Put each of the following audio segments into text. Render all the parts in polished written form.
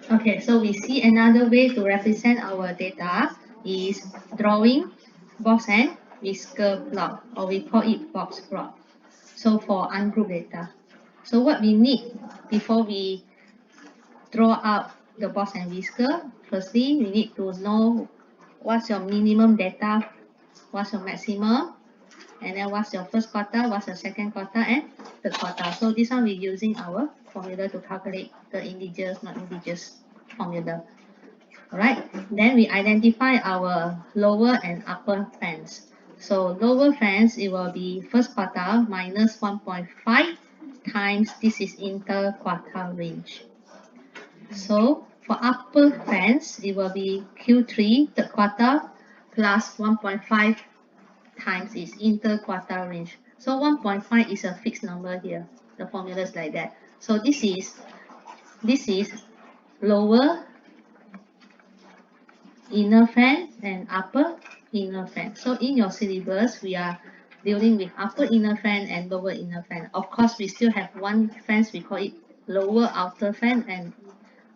Okay, so we see another way to represent our data is drawing box and whisker plot, or we call it box plot. So for ungrouped data. So what we need before we draw out the box and whisker, firstly, we need to know what's your minimum data, what's your maximum, and then what's your first quarter, what's your second quarter, and third quarter. So this one we're using our formula to calculate the integers, not integers formula. Alright, then we identify our lower and upper fence. So lower fence, it will be first quarter minus 1.5 times this is inter-quarter range. So for upper fence, it will be Q3 third quarter plus 1.5 times its inter-quarter range. So 1.5 is a fixed number here. The formula is like that. So this is lower inner fence and upper inner fence. So in your syllabus, we are dealing with upper inner fence and lower inner fence. Of course, we still have one fence, we call it lower outer fence and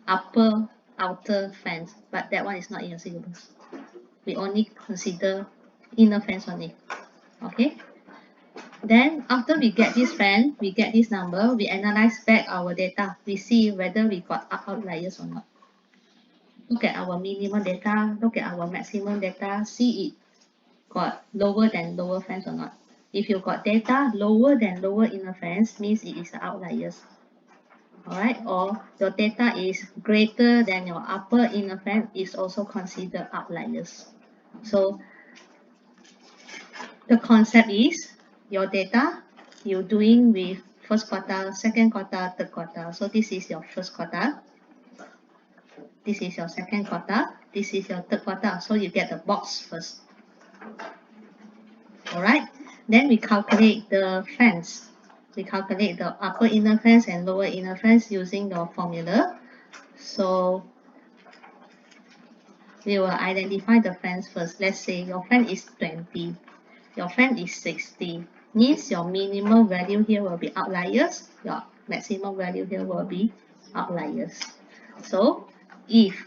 upper outer fence, but that one is not in your syllabus. We only consider inner fence only. Okay. Then after we get this fence, we get this number, we analyze back our data. We see whether we got outliers or not. Look at our minimum data, look at our maximum data, see it got lower than lower fence or not. If you got data lower than lower inner fence, means it is outliers. Alright, or your data is greater than your upper inner fence, is also considered outliers. So the concept is your data you're doing with first quarter, second quarter, third quarter. So this is your first quarter. This is your second quarter. This is your third quarter. So you get the box first. Alright, then we calculate the fence. We calculate the upper inner fence and lower inner fence using the formula. So we will identify the fence first. Let's say your fence is 20. Your fence is 60. Means your minimum value here will be outliers. Your maximum value here will be outliers. So if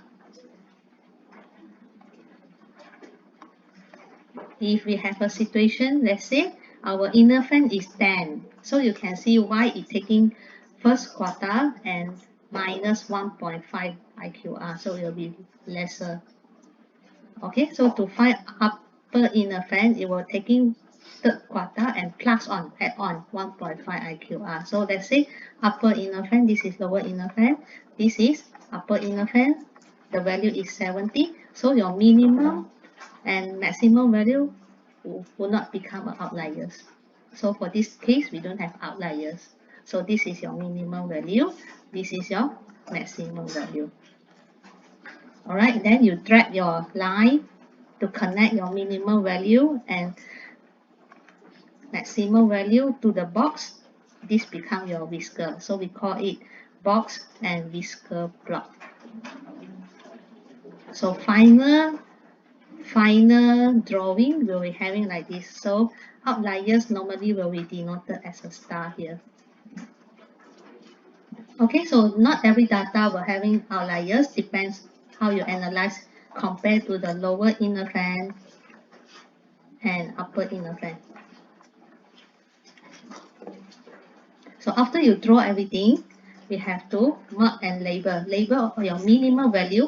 we have a situation, let's say our inner fence is 10. So you can see why it's taking first quarter and minus 1.5 IQR. So it will be lesser. Okay, so to find upper inner fence, it will taking third quarter and plus on, add on 1.5 IQR. So let's say upper inner fence, this is lower inner fence, this is upper inner fence, the value is 70. So your minimum and maximum value will not become outliers. So for this case, we don't have outliers. So this is your minimum value, this is your maximum value. Alright, then you drag your line to connect your minimum value and maximum value to the box. This becomes your whisker. So we call it box and whisker plot. So final drawing will be having like this. So outliers normally will be denoted as a star here. Okay, so not every data will having outliers, depends how you analyze compared to the lower inner fence and upper inner fence. So after you draw everything, we have to mark and label. Label your minimum value,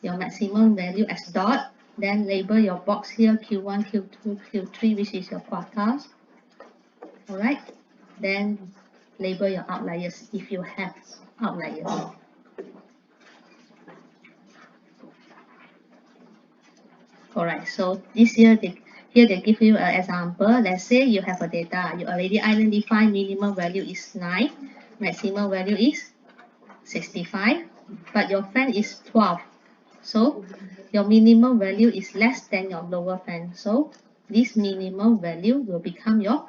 your maximum value as dot, then label your box here Q1, Q2, Q3, which is your quarters. Alright, then label your outliers if you have outliers. Alright, so this here they give you an example. Let's say you have a data, you already identify minimum value is 9, maximum value is 65, but your fence is 12. So your minimum value is less than your lower fence. So this minimum value will become your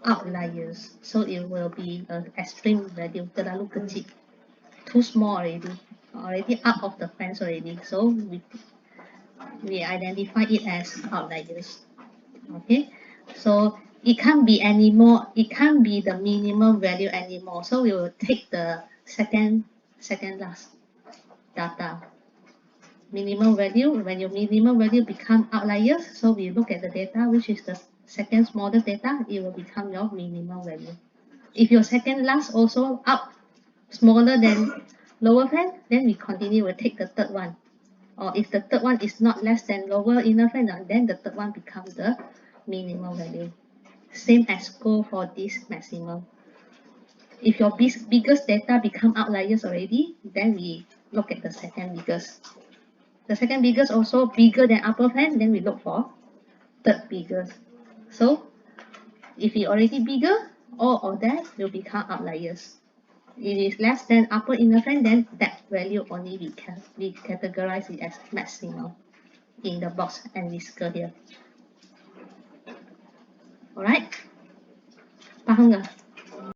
outliers. So it will be an extreme value, terlalu kecil, too small already out of the fence already. So we identify it as outliers. Okay, so it can't be anymore, it can't be the minimum value anymore. So we will take the second second last data. Minimum value, when your minimum value become outliers, so we look at the data which is the second smallest data, it will become your minimum value. If your second last also out smaller than lower fan, then we continue, we'll take the third one. Or if the third one is not less than lower inner fan, then the third one becomes the minimum value. Same as go for this maximum. If your biggest data become outliers already, then we look at the second biggest. The second biggest also bigger than upper fan, then we look for third biggest. So if it already bigger, all of that will become outliers. If it is less than upper inner fan, then that value only we categorize it as maximum in the box and whisker here. Alright? Faham nggak?